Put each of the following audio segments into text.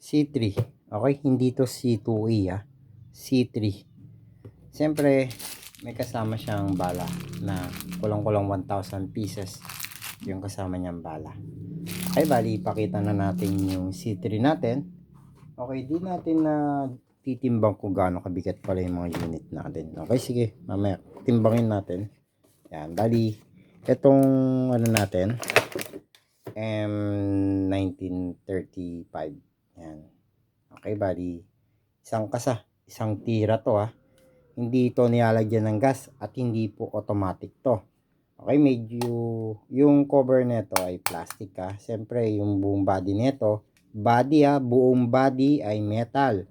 C3. Okay, hindi to C2A C3. Siyempre, may kasama siyang bala na kulang-kulang 1,000 pieces yung kasama niyang bala. Okay, bali ipakita na natin yung C3 natin. Okay, di natin na titimbang kung gaano kabigat pala yung mga unit natin. Okay, sige, mamaya timbangin natin. Yan, bali itong ano natin M1935. Yan. Okay, bali isang tira to Hindi ito nilalagyan ng gas at hindi po automatic to. Okay, medyo yung cover nito ay plastic Siyempre, yung buong body nito, buong body ay metal.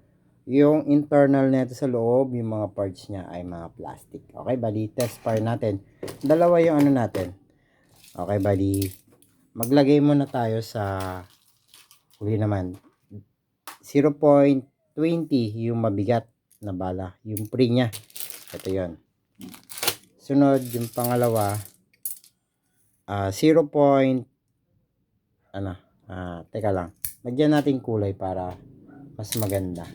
Yung internal nito sa loob, yung mga parts niya ay mga plastic. Okay, bali test fire natin. Dalawa yung ano natin. Okay, bali maglagay muna tayo sa huli naman 0.20 yung mabigat na bala, yung pre nya. Ito yon. Sunod yung pangalawa 0. Teka lang, lagyan natin kulay para mas maganda.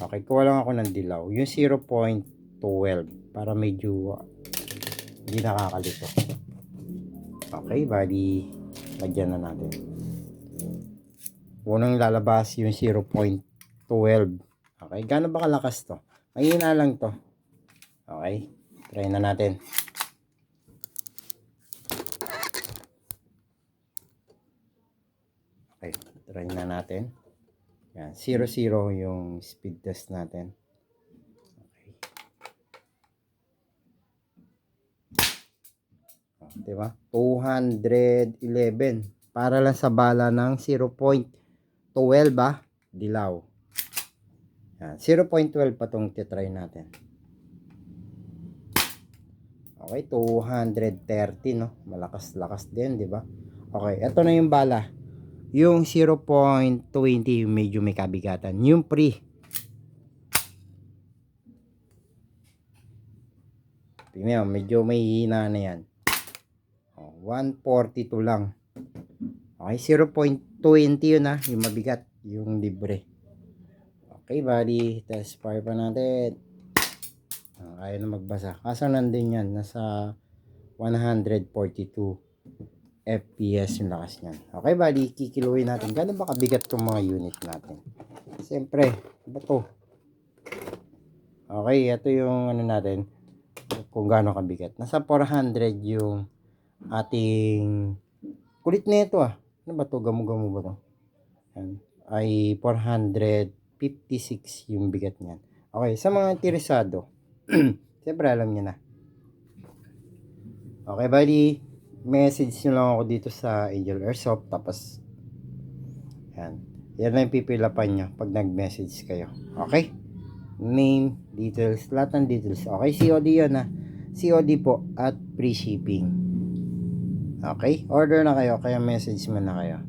Okay, kuha lang ako ng dilaw, yung 0.12 para medyo hindi nakakalito. Okay, bali lagyan na natin. Unang lalabas yung 0.12. Okay, gaano ba kalakas to? Mahina lang to. Okay, try na natin. Okay, try na natin. Yan, 0 yung speed test natin. Okay. Diba? 211 para lang sa bala ng 0.12 dilaw. Yan, 0.12 pa tong titry natin. Okay, 230 no. Malakas-lakas din, di ba? Okay, ito na yung bala. Yung 0.20 medyo may kabigatan. Yung pre. Tingnan, medyo may hina na yan. 142 lang. Okay, 0.20 yun yung mabigat, yung libre. Okay, bali, test fire pa natin. Kaya na magbasa. Kaso nandun yan, nasa 142 FPS yung lakas niyan. Okay, bali, kikiluhin natin. Gano'n ba kabigat itong mga unit natin? Siyempre, ba to? Okay, ito yung ano natin, kung gaano kabigat. Nasa 400 yung ating kulit na ito Ano ba to? Gamu-gamu ba to? Yan. Ay 456 yung bigat niyan. Okay, sa mga interesado, siyempre alam niyo na. Okay, bali, message nyo lang ako dito sa Angel Airsoft. Tapos, yan. Yan lang yung pipilapan nyo pag nag-message kayo. Okay? Name, details, lahat ng details. Okay, COD yun COD po at free shipping. Okay? Order na kayo, kaya message mo na kayo.